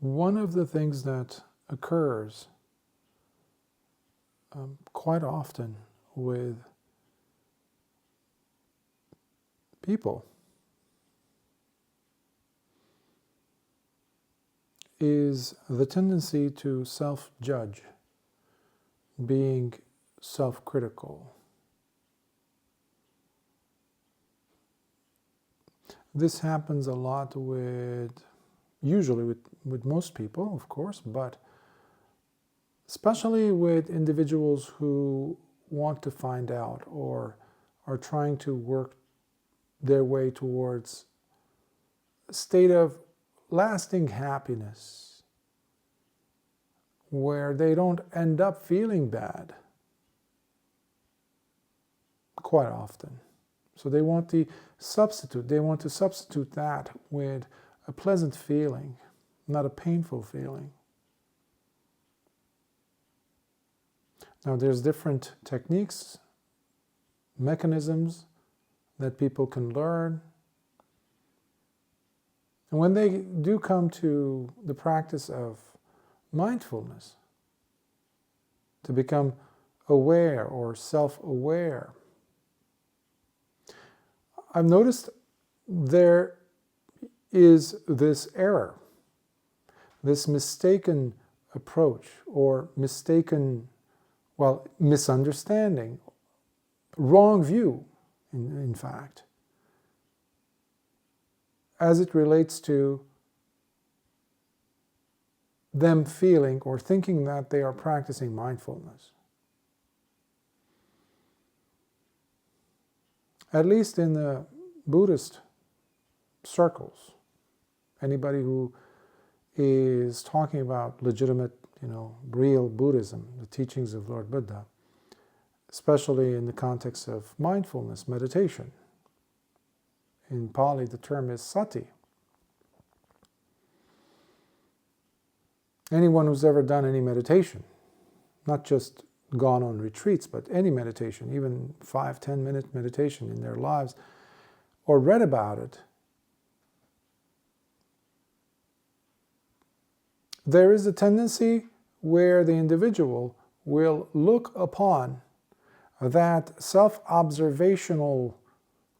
One of the things that occurs quite often with people is the tendency to self-judge, being self-critical. This happens a lot usually with most people, of course, but especially with individuals who want to find out or are trying to work their way towards a state of lasting happiness where they don't end up feeling bad quite often. So they want to substitute that with a pleasant feeling, not a painful feeling. Now there's different techniques, mechanisms that people can learn. And when they do come to the practice of mindfulness, to become aware or self-aware, I've noticed there is this error, this mistaken approach or misunderstanding, wrong view, in fact, as it relates to them feeling or thinking that they are practicing mindfulness. At least in the Buddhist circles, anybody who is talking about legitimate, real Buddhism, the teachings of Lord Buddha, especially in the context of mindfulness, meditation. In Pali, the term is Sati. Anyone who's ever done any meditation, not just gone on retreats, but any meditation, even 5-10-minute meditation in their lives, or read about it, there is a tendency where the individual will look upon that self-observational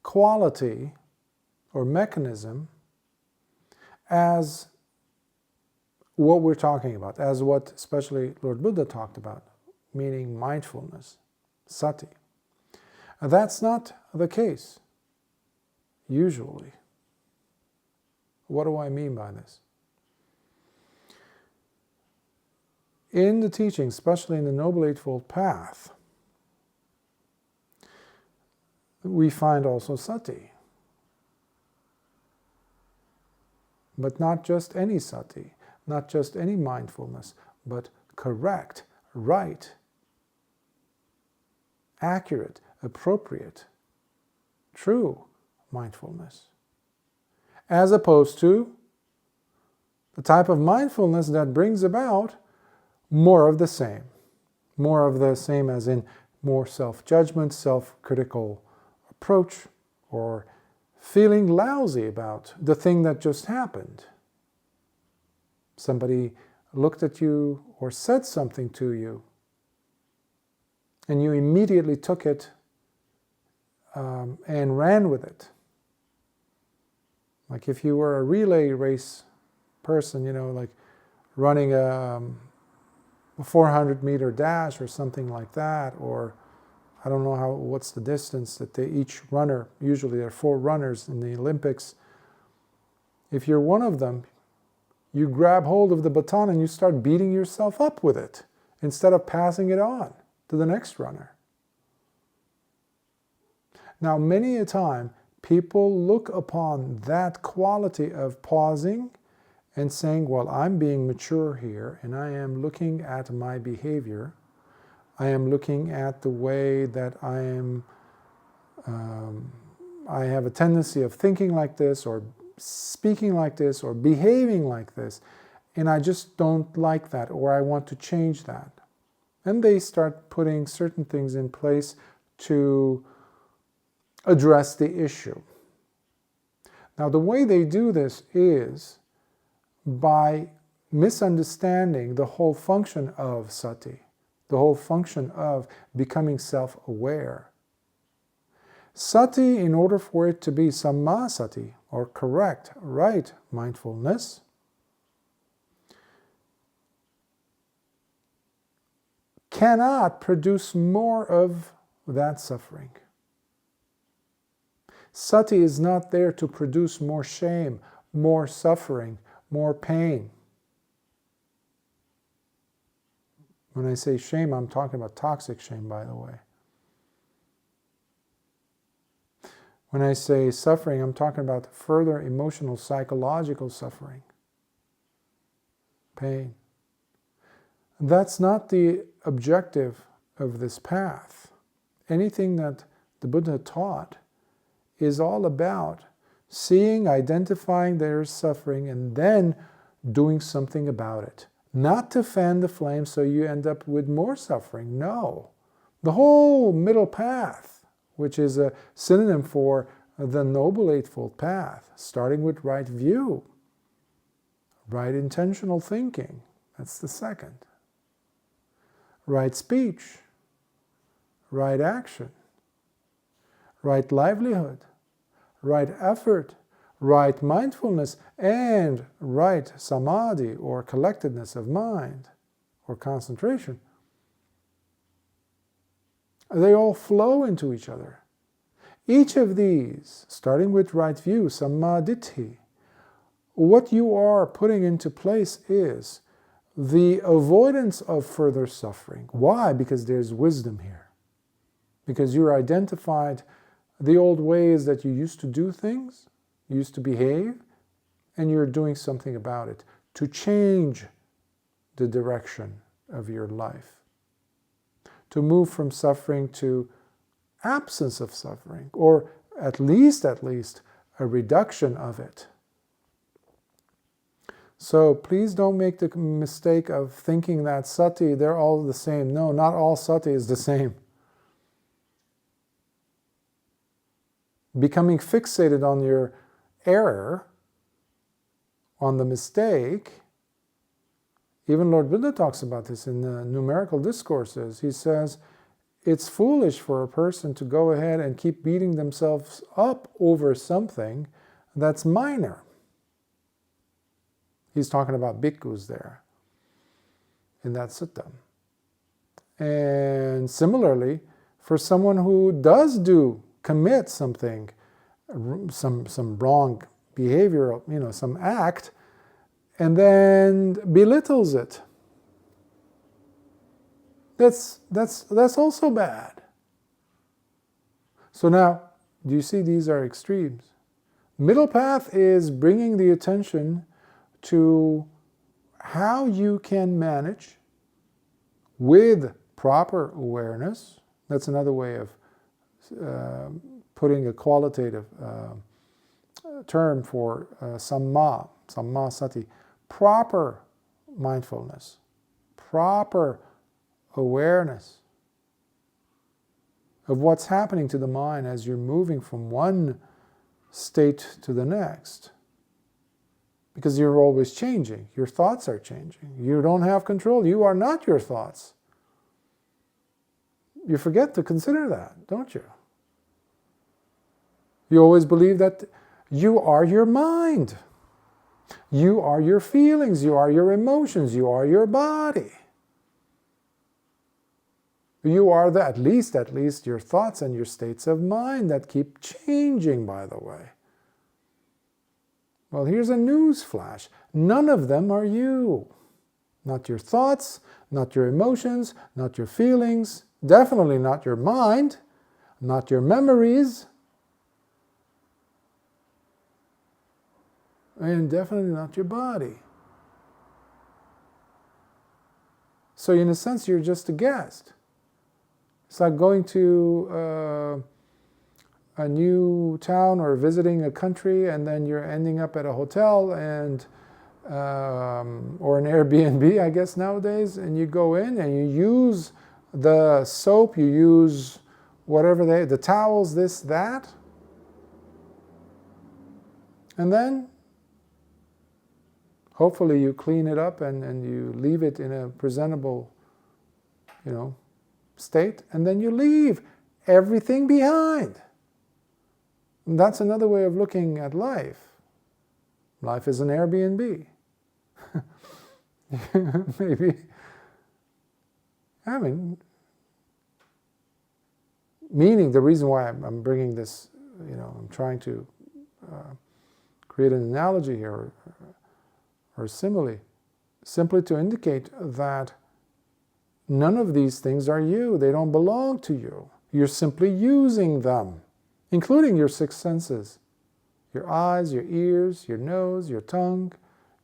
quality or mechanism as what we're talking about, as what especially Lord Buddha talked about, meaning mindfulness, sati. That's not the case, usually. What do I mean by this? In the teachings, especially in the Noble Eightfold Path, we find also sati. But not just any sati, not just any mindfulness, but correct, right, accurate, appropriate, true mindfulness. As opposed to the type of mindfulness that brings about more of the same. More of the same as in more self-judgment, self-critical approach, or feeling lousy about the thing that just happened. Somebody looked at you or said something to you, and you immediately took it and ran with it. Like if you were a relay race person, like running a 400-meter dash or something like that, or I don't know what's the distance that each runner, usually there are 4 runners in the Olympics. If you're one of them, you grab hold of the baton and you start beating yourself up with it instead of passing it on to the next runner. Now, many a time, people look upon that quality of pausing and saying, well, I'm being mature here and I am looking at my behavior. I am looking at the way that I have a tendency of thinking like this or speaking like this or behaving like this, and I just don't like that, or I want to change that. And they start putting certain things in place to address the issue. Now, the way they do this is by misunderstanding the whole function of sati, the whole function of becoming self-aware. Sati, in order for it to be samma sati, or correct, right mindfulness, cannot produce more of that suffering. Sati is not there to produce more shame, more suffering, more pain. When I say shame, I'm talking about toxic shame, by the way. When I say suffering, I'm talking about further emotional, psychological suffering, pain. That's not the objective of this path. Anything that the Buddha taught is all about seeing, identifying there's suffering, and then doing something about it. Not to fan the flame so you end up with more suffering. No. The whole middle path, which is a synonym for the Noble Eightfold Path, starting with right view, right intentional thinking, that's the second. Right speech, right action, right livelihood, right effort, right mindfulness, and right samadhi, or collectedness of mind, or concentration. They all flow into each other. Each of these, starting with right view, sammaditthi, what you are putting into place is the avoidance of further suffering. Why? Because there's wisdom here. Because you're identified the old ways that you used to do things, used to behave, and you're doing something about it to change the direction of your life. To move from suffering to absence of suffering, or at least a reduction of it. So please don't make the mistake of thinking that sati, they're all the same. No, not all sati is the same. Becoming fixated on your error, on the mistake, even Lord Buddha talks about this in the numerical discourses. He says, it's foolish for a person to go ahead and keep beating themselves up over something that's minor. He's talking about bhikkhus there in that sutta. And similarly, for someone who does commit something, some wrong behavior, some act, and then belittles it, that's also bad. So now, do you see these are extremes? Middle path is bringing the attention to how you can manage with proper awareness. That's another way of putting a qualitative term for samma sati. Proper mindfulness, proper awareness of what's happening to the mind as you're moving from one state to the next. Because you're always changing. Your thoughts are changing. You don't have control. You are not your thoughts. You forget to consider that, don't you? You always believe that you are your mind. You are your feelings. You are your emotions. You are your body. You are at least your thoughts and your states of mind that keep changing, by the way. Well, here's a news flash. None of them are you. Not your thoughts, not your emotions, not your feelings, definitely not your mind, not your memories, and definitely not your body. So in a sense, you're just a guest. It's like going to a new town or visiting a country, and then you're ending up at a hotel and or an Airbnb, I guess nowadays, and you go in and you use the soap, you use whatever the towels, this, that, and then Hopefully you clean it up and you leave it in a presentable, state, and then you leave everything behind. And that's another way of looking at life. Life is an Airbnb. Maybe. Meaning, the reason why I'm bringing this, I'm trying to create an analogy here, or simile, simply to indicate that none of these things are you. They don't belong to you. You're simply using them, including your six senses. Your eyes, your ears, your nose, your tongue,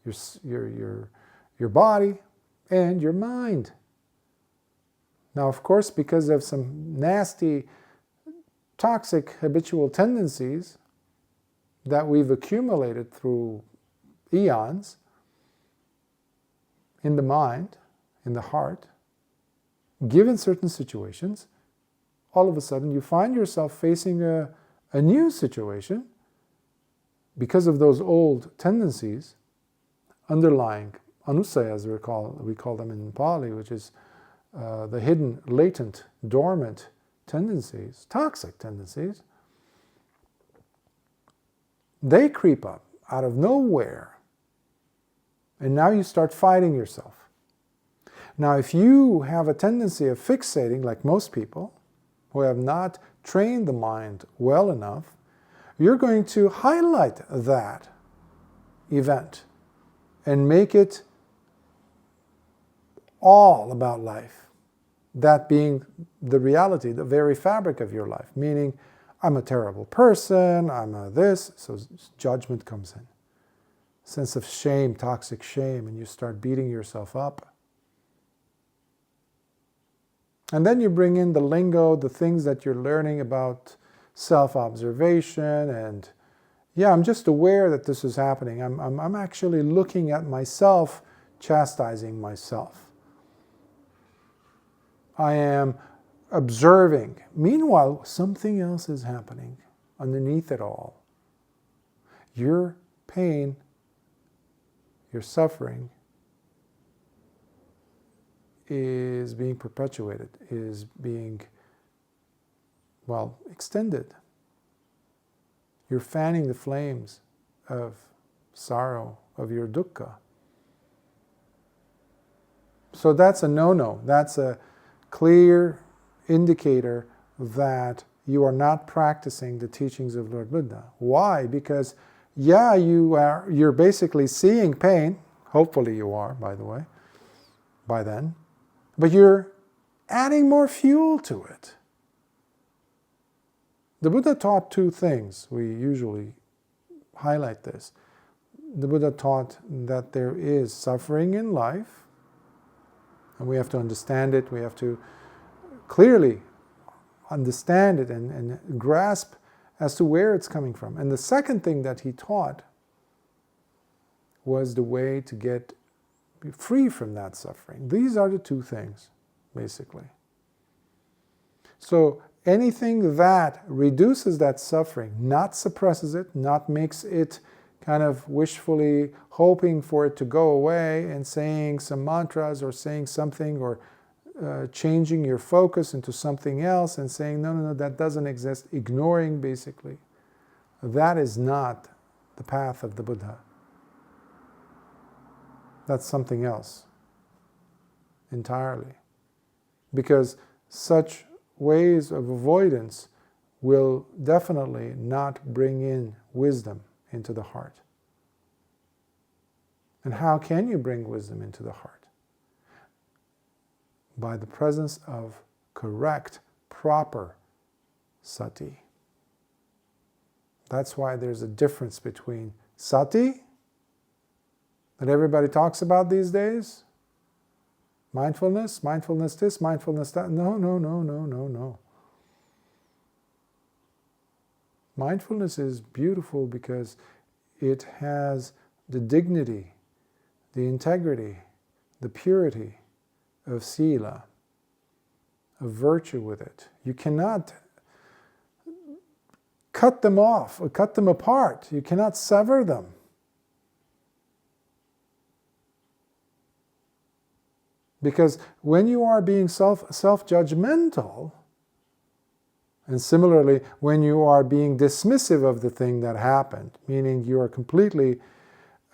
your body, and your mind. Now, of course, because of some nasty, toxic, habitual tendencies that we've accumulated through eons in the mind, in the heart, given certain situations, all of a sudden you find yourself facing a new situation because of those old tendencies, underlying anusaya, as we call them in Pali, which is the hidden, latent, dormant tendencies, toxic tendencies. They creep up out of nowhere, and now you start fighting yourself. Now, if you have a tendency of fixating, like most people, who have not trained the mind well enough, you're going to highlight that event and make it all about life. That being the reality, the very fabric of your life. Meaning, I'm a terrible person, I'm a this, so judgment comes in. Sense of shame, toxic shame, and you start beating yourself up. And then you bring in the lingo, the things that you're learning about self-observation, and I'm just aware that this is happening. I'm actually looking at myself, chastising myself. I am observing. Meanwhile, something else is happening underneath it all. Your pain, your suffering is being perpetuated, is being, extended. You're fanning the flames of sorrow, of your dukkha. So that's a no-no. That's a clear indicator that you are not practicing the teachings of Lord Buddha. Why? Because, you're basically seeing pain. Hopefully you are, by the way, by then. But you're adding more fuel to it. The Buddha taught two things. We usually highlight this. The Buddha taught that there is suffering in life, and we have to understand it. We have to clearly understand it and grasp as to where it's coming from. And the second thing that he taught was the way to get free from that suffering. These are the two things, basically. So anything that reduces that suffering, not suppresses it, not makes it kind of wishfully hoping for it to go away and saying some mantras or saying something, or changing your focus into something else and saying, no, that doesn't exist, ignoring basically. That is not the path of the Buddha. That's something else entirely. Because such ways of avoidance will definitely not bring in wisdom into the heart. And how can you bring wisdom into the heart? By the presence of correct, proper sati. That's why there's a difference between sati, that everybody talks about these days, mindfulness this, mindfulness that. No. Mindfulness is beautiful because it has the dignity, the integrity, the purity of sila, of virtue with it. You cannot cut them off or cut them apart. You cannot sever them. Because when you are being self-judgmental, and similarly, when you are being dismissive of the thing that happened, meaning you are completely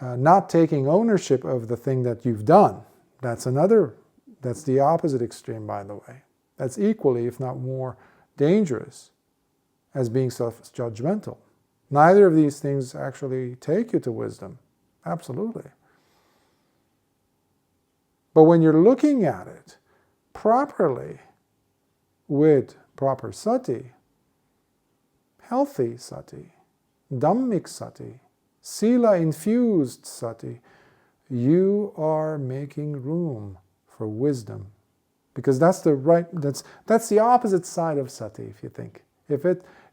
not taking ownership of the thing that you've done, that's the opposite extreme, by the way. That's equally, if not more, dangerous as being self-judgmental. Neither of these things actually take you to wisdom. Absolutely. But when you're looking at it properly, with proper sati, healthy sati, Dhammic sati, sila-infused sati, you are making room for wisdom. Because that's the opposite side of sati, if you think.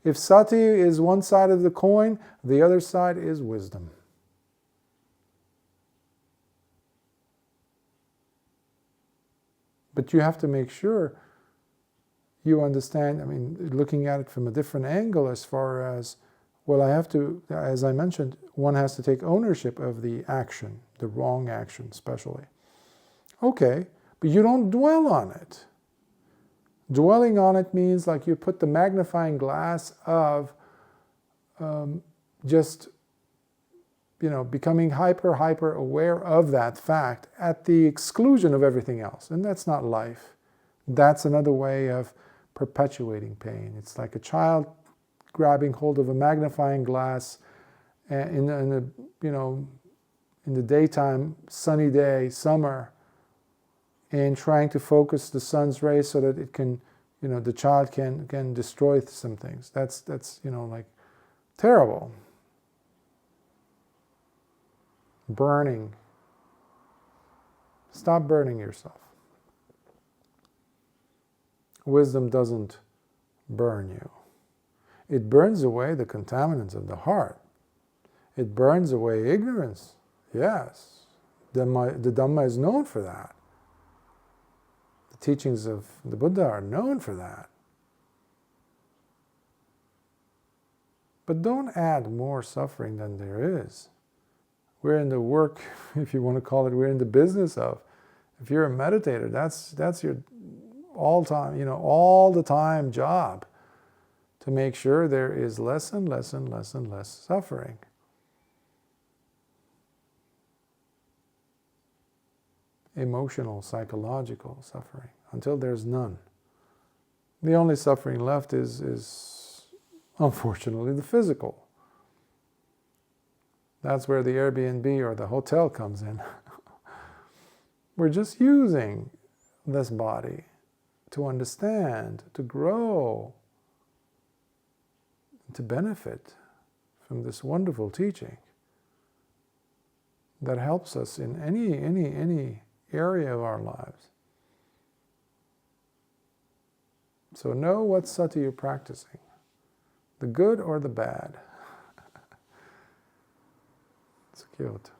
If sati is one side of the coin, the other side is wisdom. But you have to make sure you understand, looking at it from a different angle as far as, well, I have to, as I mentioned, one has to take ownership of the action, the wrong action especially. Okay, but you don't dwell on it. Dwelling on it means like you put the magnifying glass of just becoming hyper aware of that fact at the exclusion of everything else. And that's not life. That's another way of perpetuating pain. It's like a child grabbing hold of a magnifying glass in the daytime, sunny day, summer, and trying to focus the sun's rays so that it can, the child can destroy some things. That's like terrible. Burning. Stop burning yourself. Wisdom doesn't burn you. It burns away the contaminants of the heart. It burns away ignorance. Yes. The Dhamma is known for that. The teachings of the Buddha are known for that. But don't add more suffering than there is. We're in the work, if you want to call it, we're in the business of. If you're a meditator, that's your all the time job to make sure there is less and less and less and less suffering. Emotional, psychological suffering, until there's none. The only suffering left is unfortunately the physical. That's where the Airbnb or the hotel comes in. We're just using this body to understand, to grow, to benefit from this wonderful teaching that helps us in any area of our lives. So know what sati you're practicing, the good or the bad. It's cute.